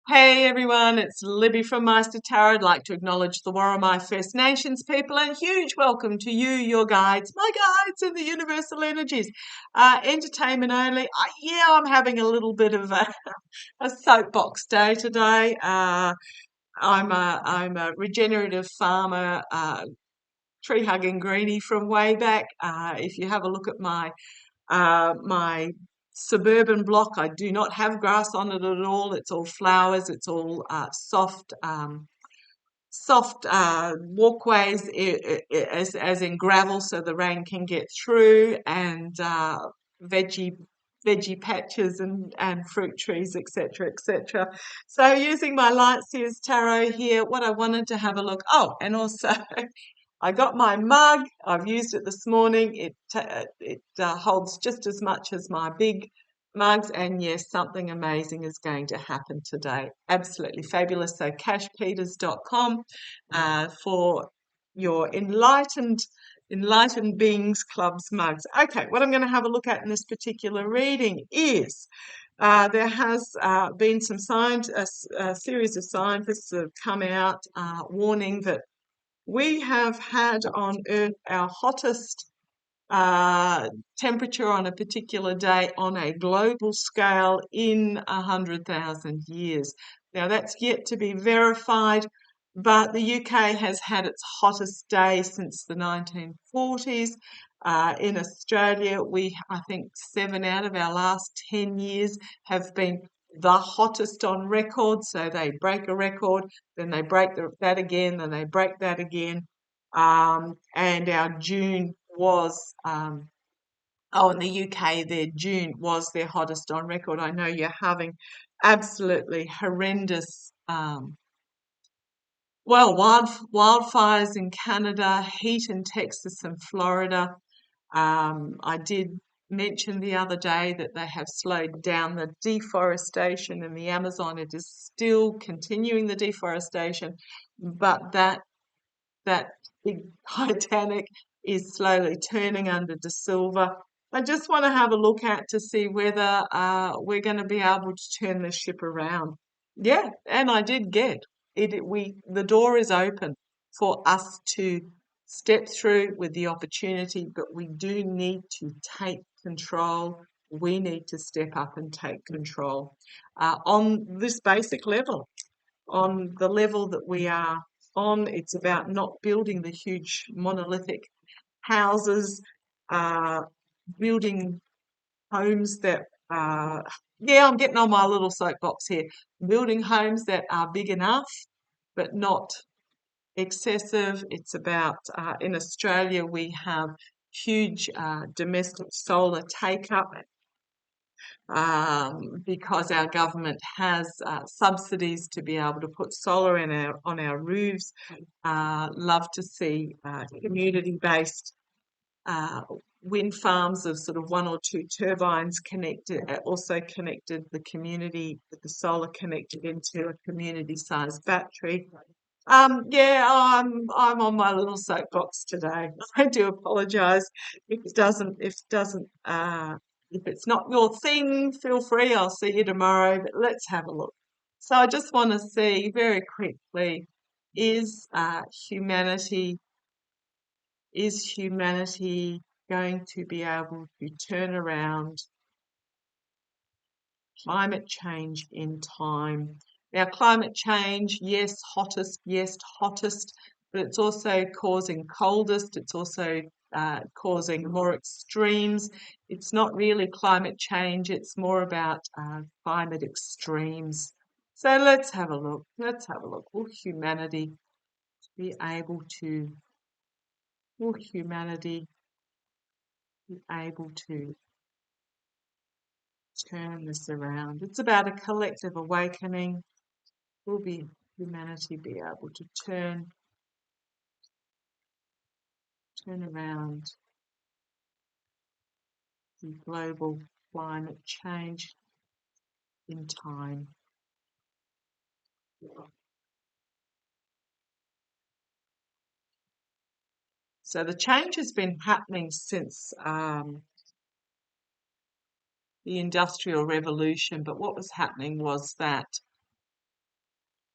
Hey everyone, it's Libby from Meister Tarot. I'd like to acknowledge the Warramai First Nations people and huge welcome to you, your guides, my guides in the universal energies. Entertainment only. I'm having a little bit of a soapbox day today. I'm a regenerative farmer, tree hugging greenie from way back. If you have a look at my suburban block, I do not have grass on it at all. It's all flowers. It's all soft walkways, as in gravel, so the rain can get through, and veggie veggie patches and fruit trees, etc., etc. So using my Light Seers Tarot here, what I wanted to have a look. Oh, and also I got my mug. I've used it this morning. It holds just as much as my big mugs, and yes, something amazing is going to happen today. Absolutely fabulous. So cashpeters.com for your enlightened beings clubs mugs. Okay, what I'm going to have a look at in this particular reading is there has been a series of scientists that have come out warning that we have had on Earth our hottest temperature on a particular day on a global scale in 100,000 years. Now, that's yet to be verified, but the UK has had its hottest day since the 1940s. In Australia, I think 7 out of our last 10 years have been the hottest on record. So they break a record, then they break that again, then they break that again. And our June was, in the UK, their June was their hottest on record. I know you're having absolutely horrendous, wildfires in Canada, heat in Texas and Florida. I did mention the other day that they have slowed down the deforestation in the Amazon. It is still continuing the deforestation, but that big Titanic is slowly turning under the silver. I just want to have a look at to see whether we're going to be able to turn this ship around. Yeah, and I did get it. The door is open for us to step through with the opportunity, but we do need to take control. We need to step up and take control on this basic level, on the level that we are on. It's about not building the huge monolithic houses, uh, building homes that, I'm getting on my little soapbox here, building homes that are big enough but not excessive. It's about, in Australia, we have huge domestic solar take up because our government has subsidies to be able to put solar on our roofs. Love to see community-based uh, wind farms of sort of 1 or 2 turbines connected, also connected the community with the solar connected into a community-sized battery. I'm on my little soapbox today. I do apologise if it's not your thing. Feel free. I'll see you tomorrow. But let's have a look. So I just want to see very quickly: is humanity is humanity going to be able to turn around climate change in time? Now, climate change, yes, hottest, but it's also causing coldest. It's also causing more extremes. It's not really climate change. It's more about climate extremes. So let's have a look. Let's have a look. Be able to, will humanity be able to turn this around? It's about a collective awakening. Will humanity be able to turn around the global climate change in time? So the change has been happening since the Industrial Revolution, but what was happening was that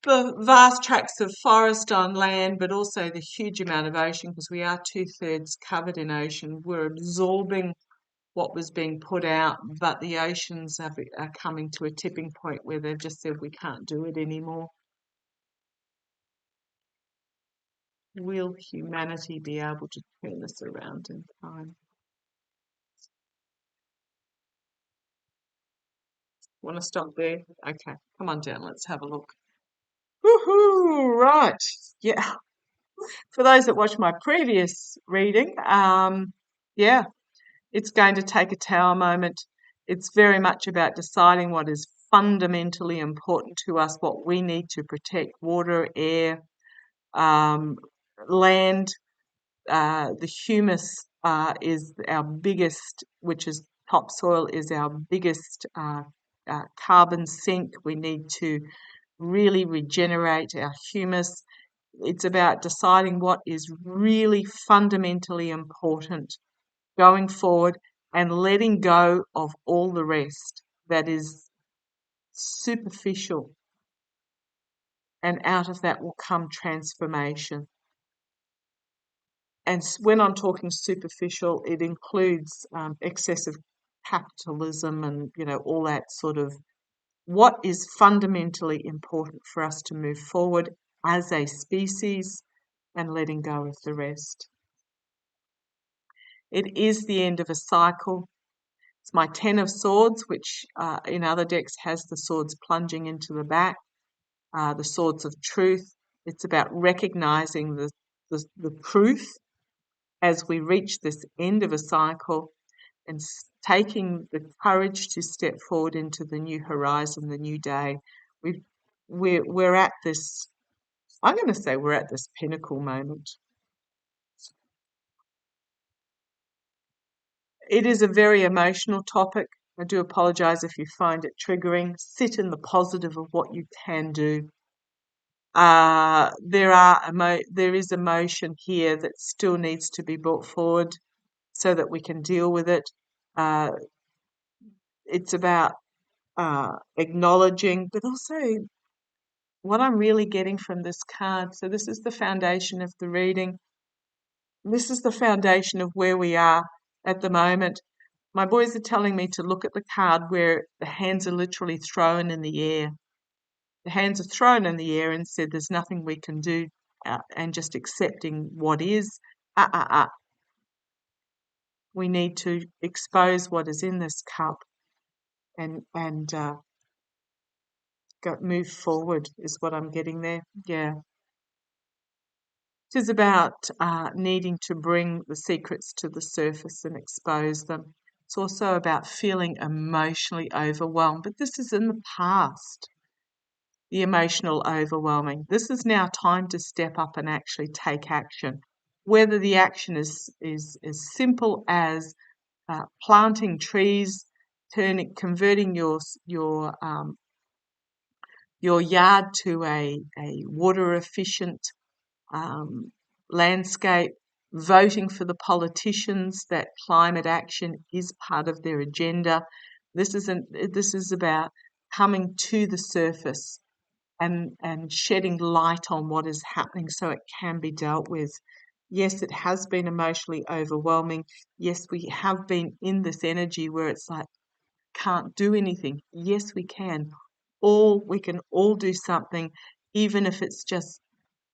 the vast tracts of forest on land, but also the huge amount of ocean, because we are 2/3 covered in ocean. We're absorbing what was being put out, but the oceans are coming to a tipping point where they've just said we can't do it anymore. Will humanity be able to turn this around in time? Want to stop there? Okay, come on down, let's have a look. Woohoo! Right, yeah. For those that watched my previous reading, yeah, it's going to take a tower moment. It's very much about deciding what is fundamentally important to us, what we need to protect: water, air, land. The humus is our biggest, which is topsoil, is our biggest carbon sink. We need to really regenerate our humus. It's about deciding what is really fundamentally important going forward and letting go of all the rest that is superficial. And out of that will come transformation. And when I'm talking superficial, it includes excessive capitalism and, all that sort of what is fundamentally important for us to move forward as a species and letting go of the rest. It is the end of a cycle. It's my 10 of Swords, which in other decks has the swords plunging into the back, the swords of truth. It's about recognizing the truth as we reach this end of a cycle and taking the courage to step forward into the new horizon, the new day. We're at this, I'm going to say we're at this pinnacle moment. It is a very emotional topic. I do apologise if you find it triggering. Sit in the positive of what you can do. There is emotion here that still needs to be brought forward so that we can deal with it. It's about acknowledging, but also what I'm really getting from this card. So this is the foundation of the reading. This is the foundation of where we are at the moment. My boys are telling me to look at the card where the hands are literally thrown in the air. The hands are thrown in the air and said there's nothing we can do, and just accepting what is. We need to expose what is in this cup and move forward is what I'm getting there. Yeah. It is about needing to bring the secrets to the surface and expose them. It's also about feeling emotionally overwhelmed, but this is in the past, the emotional overwhelming. This is now time to step up and actually take action. Whether the action is as simple as planting trees, converting your yard to a water efficient landscape, voting for the politicians that climate action is part of their agenda. This is about coming to the surface and shedding light on what is happening so it can be dealt with. Yes, it has been emotionally overwhelming. Yes, we have been in this energy where it's like, can't do anything. Yes, we can. We can all do something, even if it's just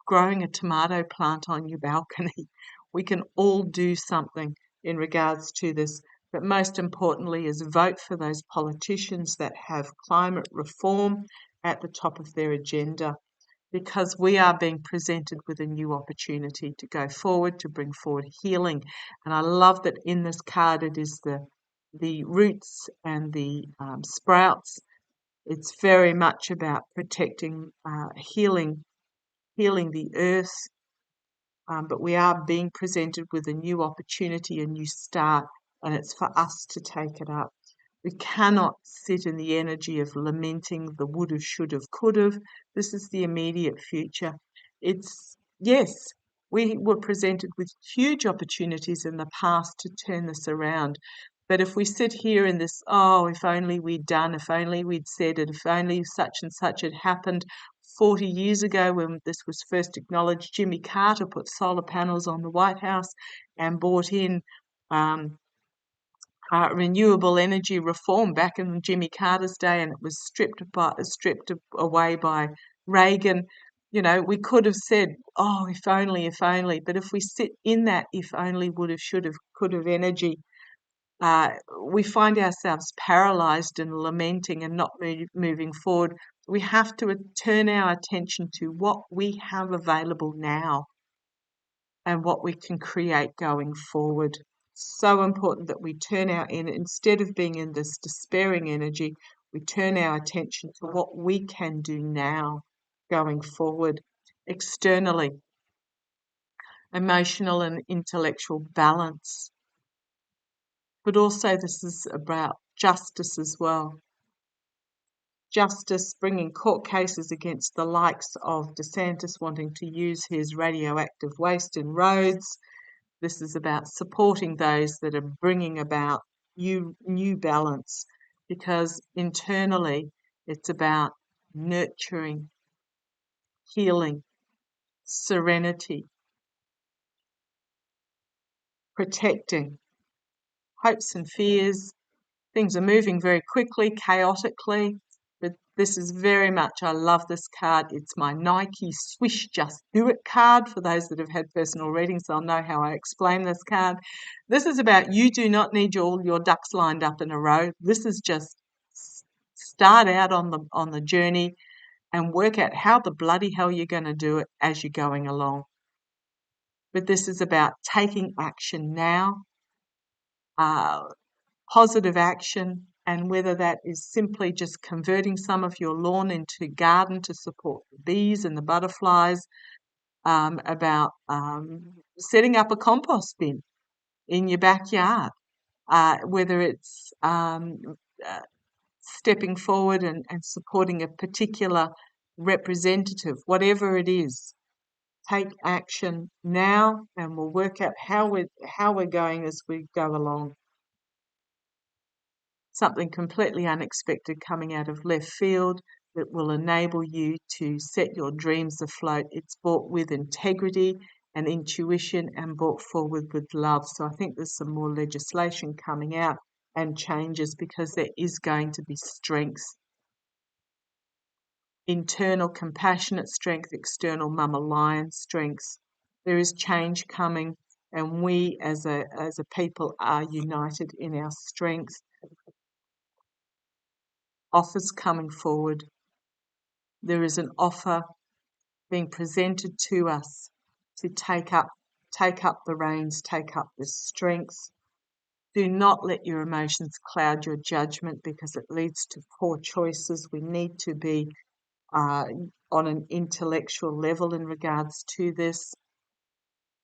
growing a tomato plant on your balcony. We can all do something in regards to this. But most importantly is vote for those politicians that have climate reform at the top of their agenda, because we are being presented with a new opportunity to go forward, to bring forward healing. And I love that in this card it is the roots and the sprouts. It's very much about protecting, healing the earth, but we are being presented with a new opportunity, a new start, and it's for us to take it up. We cannot sit in the energy of lamenting the would've, should've, could've. This is the immediate future. Yes, we were presented with huge opportunities in the past to turn this around. But if we sit here in this, if only we'd done, if only we'd said it, if only such and such had happened, 40 years ago when this was first acknowledged, Jimmy Carter put solar panels on the White House and brought in renewable energy reform back in Jimmy Carter's day, and it was stripped away by Reagan. You know, we could have said, oh, if only, but if we sit in that if only, would have, should have, could have energy, we find ourselves paralyzed and lamenting and not moving forward. We have to turn our attention to what we have available now and what we can create going forward. So important that we turn instead of being in this despairing energy, we turn our attention to what we can do now going forward externally. Emotional and intellectual balance. But also this is about justice as well. Justice, bringing court cases against the likes of DeSantis wanting to use his radioactive waste in roads. This is about supporting those that are bringing about new balance, because internally it's about nurturing, healing, serenity, protecting, hopes and fears. Things are moving very quickly, chaotically, but this is very much, I love this card. It's my Nike Swish Just Do It card. For those that have had personal readings, they'll know how I explain this card. This is about you do not need all your ducks lined up in a row. This is just start out on the journey and work out how the bloody hell you're going to do it as you're going along. But this is about taking action now, positive action, and whether that is simply just converting some of your lawn into garden to support the bees and the butterflies, about setting up a compost bin in your backyard, whether it's stepping forward and supporting a particular representative, whatever it is. Take action now, and we'll work out how we're going as we go along. Something completely unexpected coming out of left field that will enable you to set your dreams afloat. It's brought with integrity and intuition and brought forward with love. So I think there's some more legislation coming out and changes, because there is going to be strength. Internal compassionate strength, external mama lion strengths. There is change coming, and we as a people are united in our strength. Offers coming forward. There is an offer being presented to us to take up the reins, take up the strength. Do not let your emotions cloud your judgment, because it leads to poor choices. We need to be on an intellectual level in regards to this.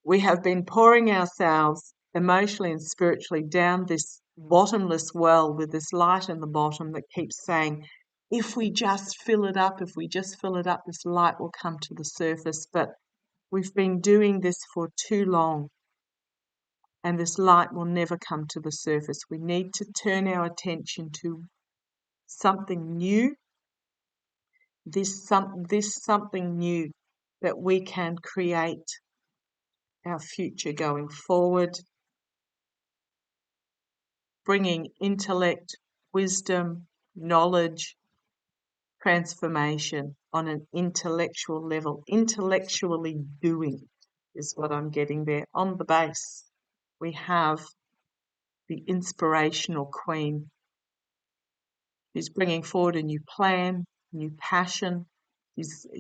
We have been pouring ourselves emotionally and spiritually down this bottomless well with this light in the bottom that keeps saying, if we just fill it up, this light will come to the surface. But we've been doing this for too long, and this light will never come to the surface. We need to turn our attention to something new, this something new that we can create our future going forward, bringing intellect, wisdom, knowledge, transformation on an intellectual level. Intellectually doing is what I'm getting there. On the base, we have the inspirational queen, who's bringing forward a new plan, new passion.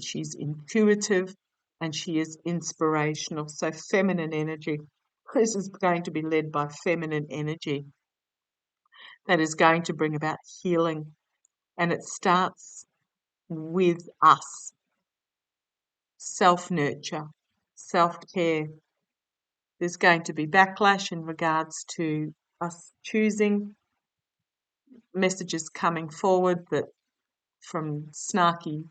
She's intuitive, and she is inspirational. So feminine energy. This is going to be led by feminine energy that is going to bring about healing. And it starts with us. Self-nurture, self-care. There's going to be backlash in regards to us choosing, messages coming forward that from snarky,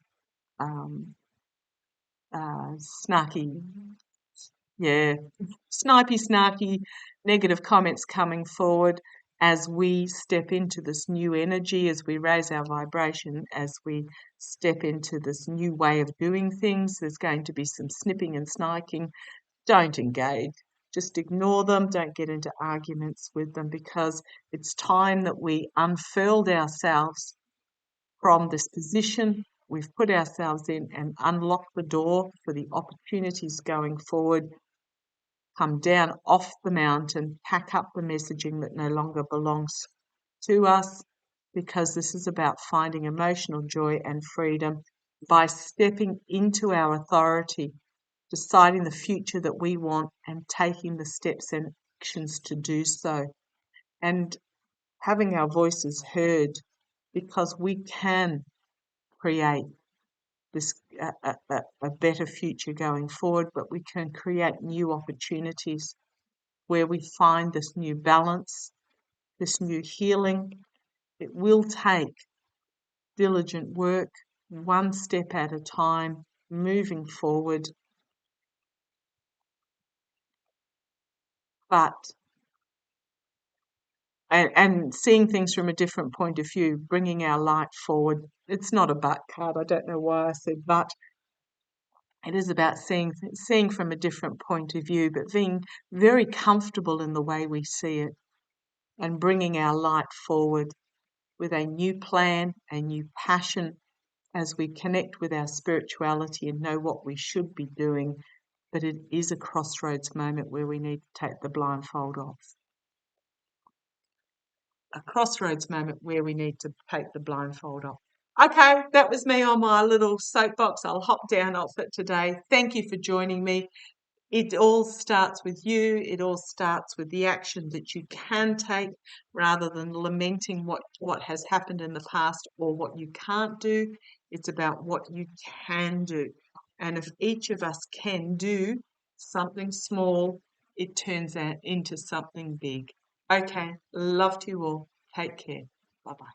snarky, negative comments coming forward, as we step into this new energy, as we raise our vibration, as we step into this new way of doing things, there's going to be some snipping and sniking. Don't engage. Just ignore them. Don't get into arguments with them, because it's time that we unfurled ourselves from this position we've put ourselves in and unlock the door for the opportunities going forward. Come down off the mountain, pack up the messaging that no longer belongs to us, because this is about finding emotional joy and freedom by stepping into our authority, deciding the future that we want and taking the steps and actions to do so, and having our voices heard, because we can create this a better future going forward, but we can create new opportunities where we find this new balance, this new healing. It will take diligent work, one step at a time, moving forward, but and seeing things from a different point of view, bringing our light forward. It's not a but card. I don't know why I said but. It is about seeing from a different point of view, but being very comfortable in the way we see it and bringing our light forward with a new plan, a new passion, as we connect with our spirituality and know what we should be doing. But it is a crossroads moment where we need to take the blindfold off. A crossroads moment where we need to take the blindfold off. Okay, that was me on my little soapbox. I'll hop down off it today. Thank you for joining me. It all starts with you. It all starts with the action that you can take, rather than lamenting what has happened in the past or what you can't do. It's about what you can do. And if each of us can do something small, it turns out into something big. Okay, love to you all. Take care. Bye-bye.